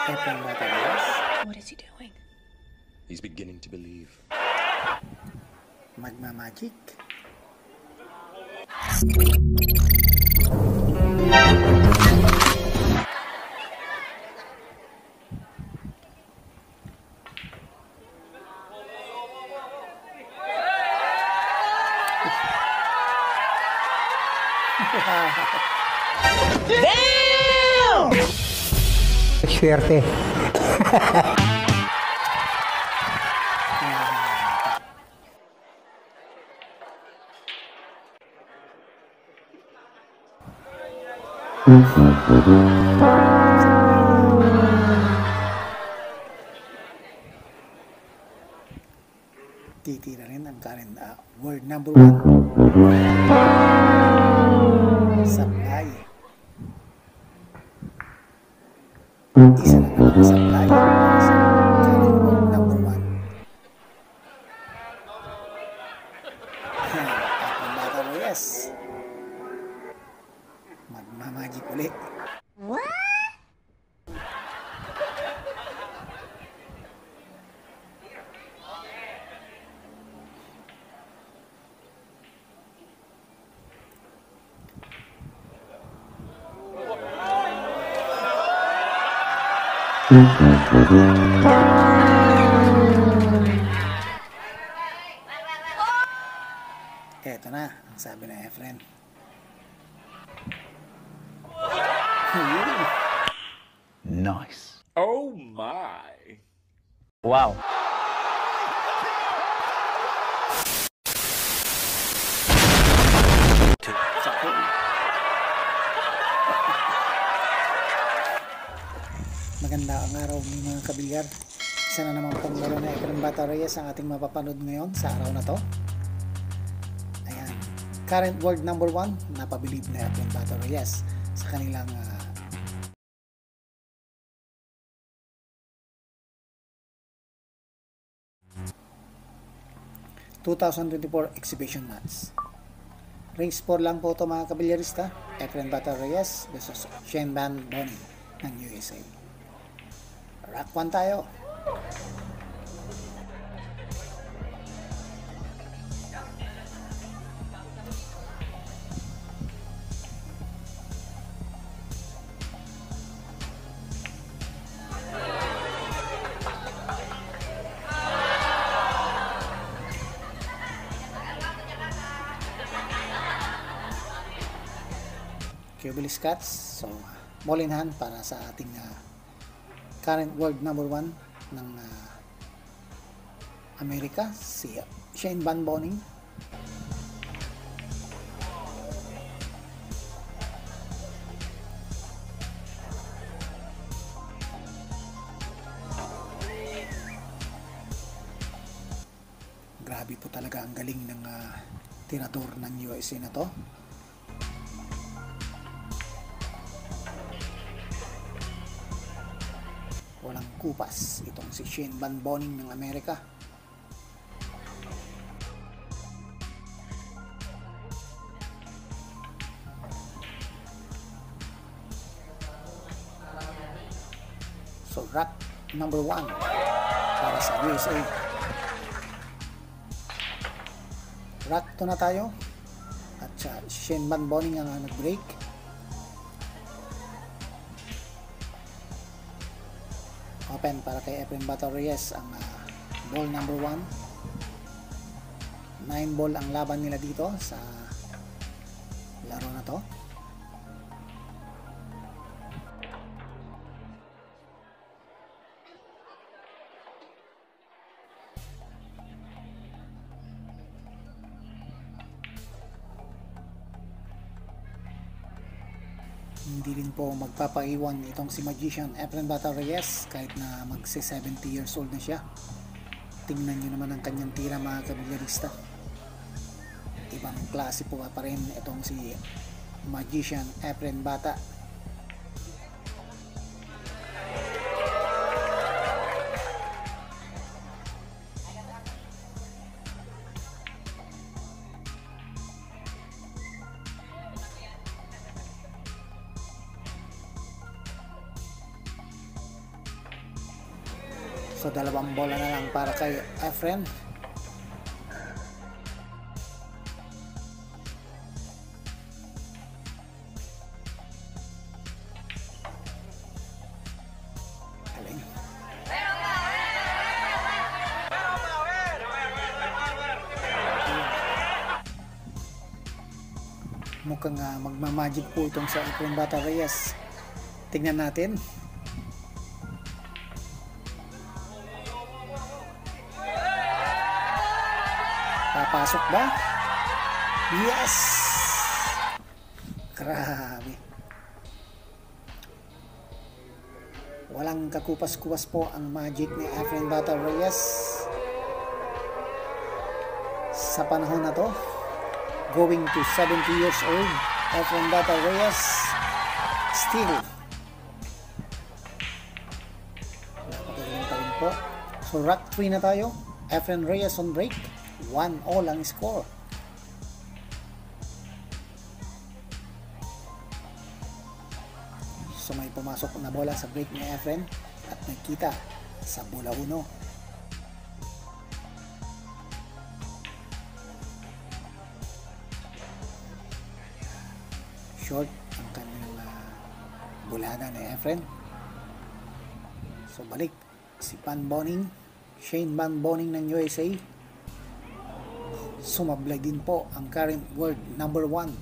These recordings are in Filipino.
Efren Bata Reyes. What is he doing? He's beginning to believe. Magmamagic. Damn! Swerte. Titira rin ang current word number 1. Supply. Isa na naman ang supply. Sa current word number 1. Efren Bata Reyes. Magmamagic ulit. What? Eto na, ang sabi ng Efren. Nice. Oh my! Wow. Maganda ang araw mga kabilyar. Isa na naman pong laro na Efren Bata Reyes ang ating mapapanood ngayon sa araw na to. Ayan. Current world number 1, napabilib na Efren Bata Reyes sa kanilang 2024 exhibition match. Race 4 lang po ito mga kabilyarista. Efren Bata Reyes versus Shane Van Bonin ng USA. Rock 1 tayo. Cubilis Cats. So, ball in hand para sa ating current world number 1 ng Amerika, si Shane Van Bonin. Grabe po talaga ang galing ng tirador ng USA na to. Walang kupas itong si Shane Van Bonin ng Amerika. So rack number 1 para sa USA. Rack 2 na tayo at Shane Van Bonin ang nag-break. Open para kay Efren Bata Reyes ang ball number 1. 9 ball ang laban nila dito sa laro na to. Hindi rin po magpapaiwan itong si Magician Efren Bata Reyes kahit na magsi 70 years old na siya. Tingnan nyo naman ang kanyang tira mga kabilyarista. Ibang klase po pa rin itong si Magician Efren Bata. So dalawang bola na lang para kay Efren. Galing. Mukhang magmamagic po itong sa Efren Bata Reyes. Tingnan natin. Papasok ba? Yes! Grabe. Walang kakupas-kupas po ang magic ni Efren Bata Reyes sa panahon na to. Going to 70 years old, Efren Bata Reyes still napakagaling pa rin po. So rack 3 na tayo. Efren Reyes on break, 1-all ang score. So may pumasok na bola sa break ni Efren at nagkita sa bola 1. Short ang kanyang bulada ni Efren. So balik si Van Boning, Shane Van Boning ng USA. Sumablay din po ang current world number 1.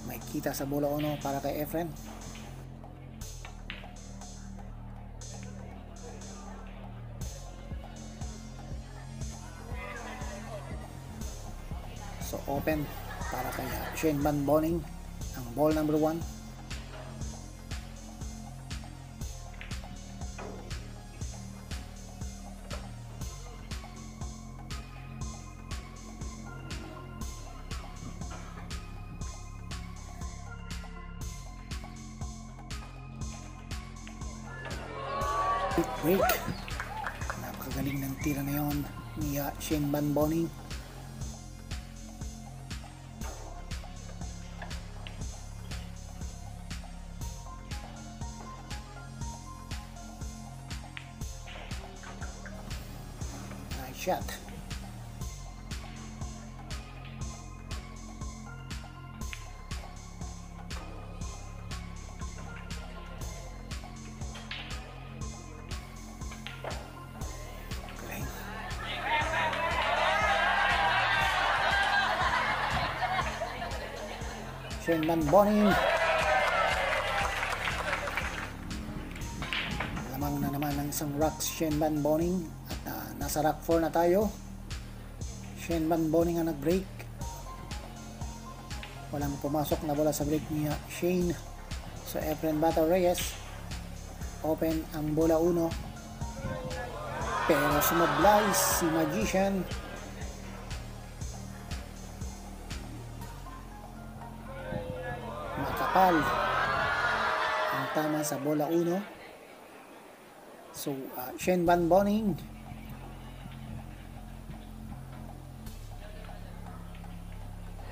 May kita sa bola 1 para kay Efren. So open para kay Shane Van Boning ang ball number 1. Break. Napakagaling ng tira na yon ni Shane Van Boning. Nice shot. Shane Van Boning. Lamang na naman ng isang rock Shane Van Boning at nasa rock 4 na tayo. Shane Van Boning ang nag-break. Walang pumasok na bola sa break niya Shane. So Efren Bata Reyes open ang bola 1, pero sumablay si Magician. Makapal ang tama sa bola 1. So Shane Van Boning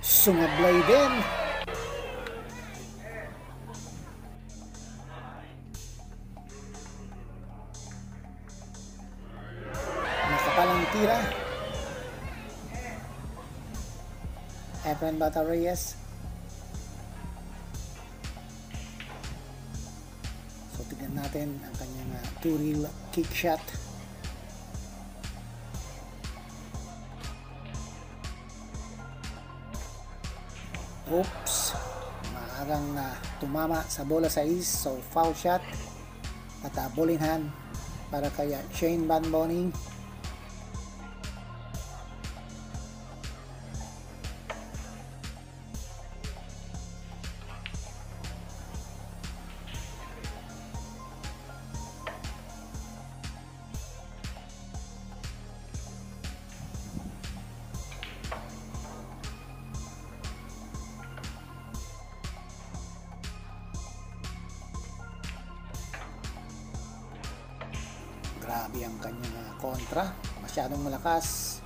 sumablay din. Makapal ang tira. Efren Bata Reyes. So tignan natin ang kanyang two-reel kick shot. Oops, maagang tumama sa bola 6, so foul shot at ball in hand para kay Shane Van Boning. Grabe ang kanyang kontra, masyadong malakas.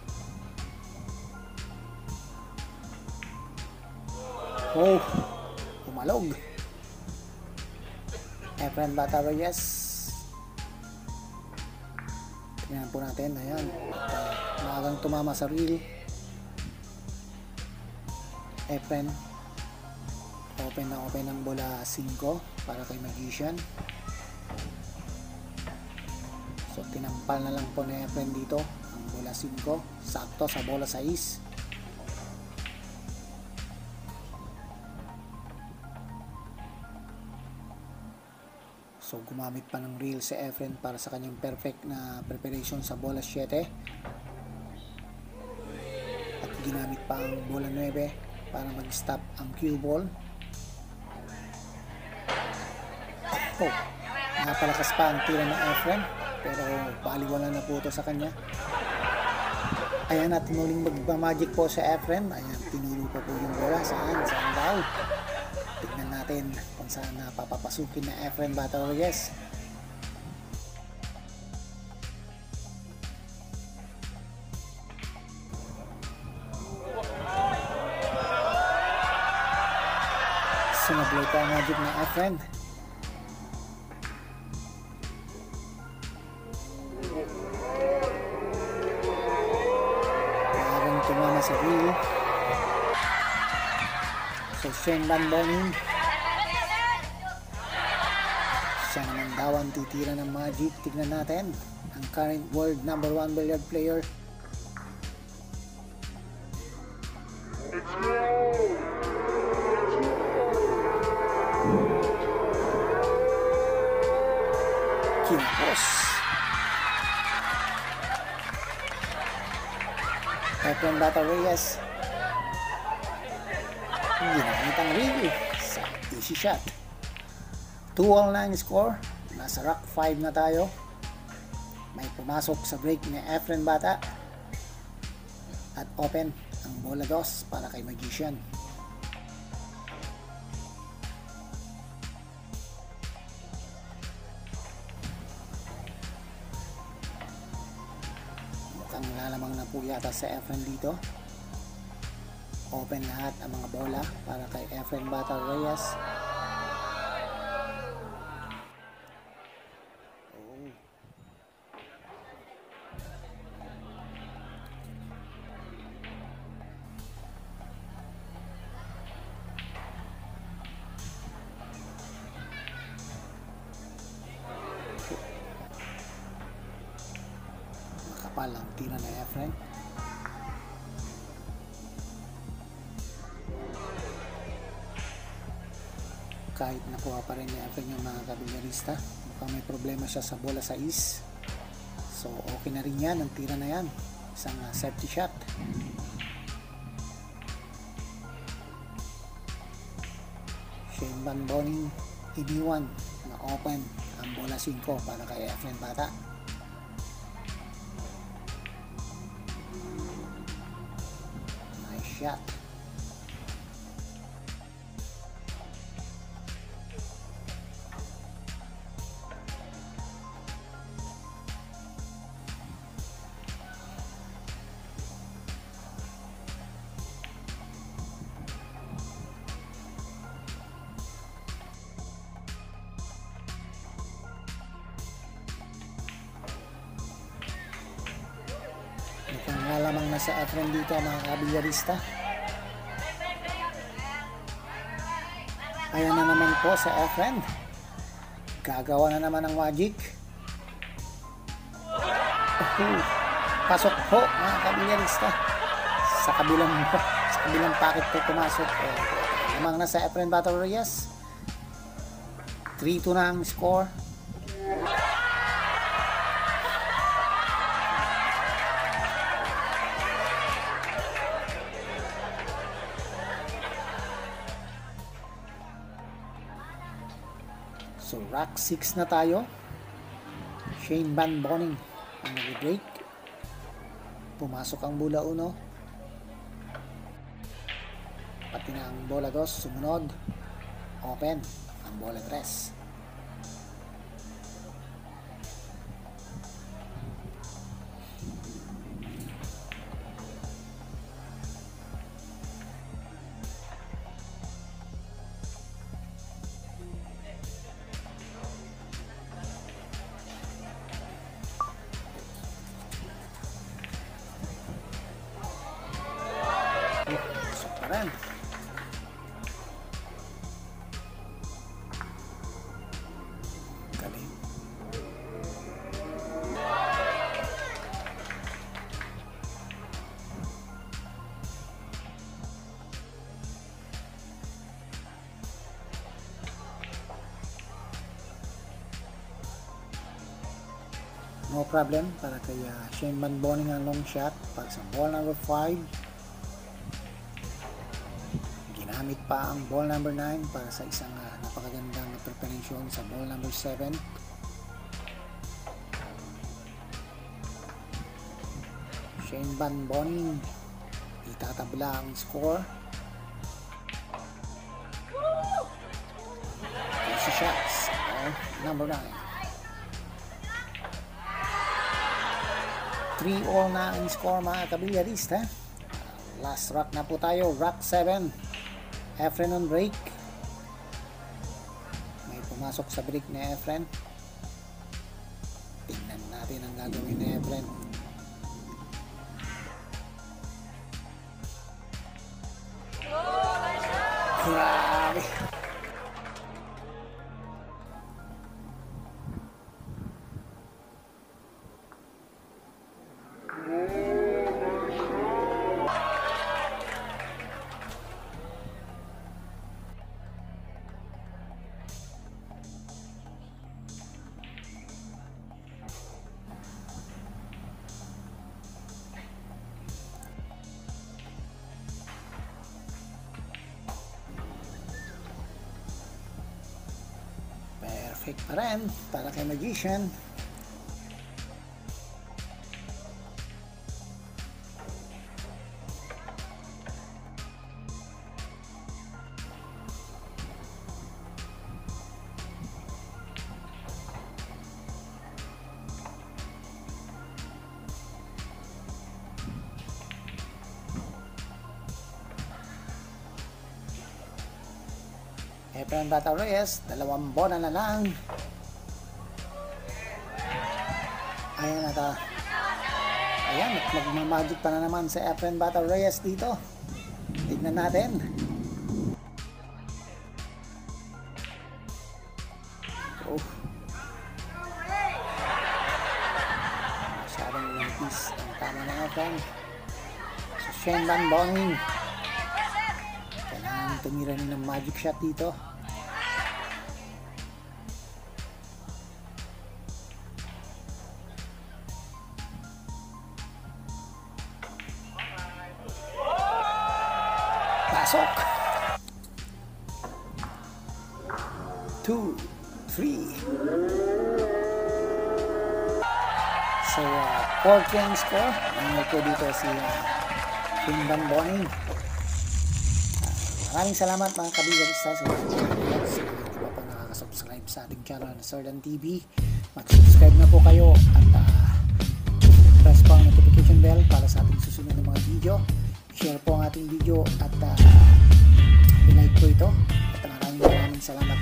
Oh, umalog. Efren Bata Reyes. Tingnan po natin. Ayan. Maagang tumama sa reel. Efren. Open na open ang bola 5 para kay Magician. So tinampal na lang po ni Efren dito ang bola 5. Sakto sa bola 6. So gumamit pa ng reel si Efren para sa kanyang perfect na preparation sa bola 7. At ginamit pa ang bola 9 para mag-stop ang cue ball. Oh, napalakas pa ang tira ng Efren pero paliwala na po ito sa kanya. Ayan, at muling magmamagic po sa Efren. Ayan, tinulo pa po yung bola. Saan daw? Tignan natin kung saan napapapasukin na Efren Bata Reyes. Sumablay pa ang magic ng Efren. Parang tumama sa reel. So Shane Van Bonin, siya naman daw ang titira ng magic. Tignan natin ang current world number 1 billiard player. Kinapos. Efren Bata Reyes ginamit ang reel sa easy shot. 2-9 score. Nasa rock 5 na tayo. May pumasok sa break ni Efren Bata. At open ang bola 2 para kay Magician. Mukhang lalamang na po yata sa Efren dito. Open lahat ang mga bola para kay Efren Bata Reyes. Makapal ang tira na Efren. Kahit nakuha pa rin ni Efren yung mga kabilyarista, mukhang may problema siya sa bola 6. So okay na rin yan, ang tira na yan. Isang safety shot. Shane Van Bonin iniwan na open ang bola 5 para kay Efren Bata. Nice shot. Mukhang lalamang na sa Efren dito mga kabilyarista. Ayan na naman po sa Efren. Gagawa na naman ng magic. Pasok po mga kabilyarista. Sa kabilang packet po pumasok. Lamang na sa Efren Bata Reyes. 3-2 na ang score. So rack 6 na tayo. Shane Van Bonin ang nag-break. Pumasok ang bola 1. Pati na ang bola 2 sumunod. Open ang bola 3. pa rin. Galing. No problem para kay Shane Van Boning ang long shot para sa ball number 5. Ginamit pa ang ball number 9 para sa isang napakagandang preparation sa ball number 7. Shane Van Boning itatabla ang score. Easy shots. Number 9. 3-all na ang score mga kabilyarista. Last rock na po tayo. Rock 7. Efren on break. May pumasok sa break ni Efren. Tingnan natin ang gagawin ni Efren. Grabe. Perfect pa rin para kay Magician. Efren Bata Reyes, 2 bola na lang. Ayan at ayan, magmamagic pa na naman sa Efren Bata Reyes dito. Tignan natin. Oh. Masyadong nangpis ang tama na Efren. So Shane Van Boning. Kailangan tumira rin ng magic shot dito. Pasok. 2, 3. So, 4th game score. Ang ko dito si Shane Van Boning. Maraming salamat mga kabigarista sa mga pa nakaka-subscribe sa ating channel na Sirdan TV. Mag-subscribe na po kayo at press po ang notification bell para sa ating susunod na mga video. Share po ang ating video at i-like po ito. At maraming salamat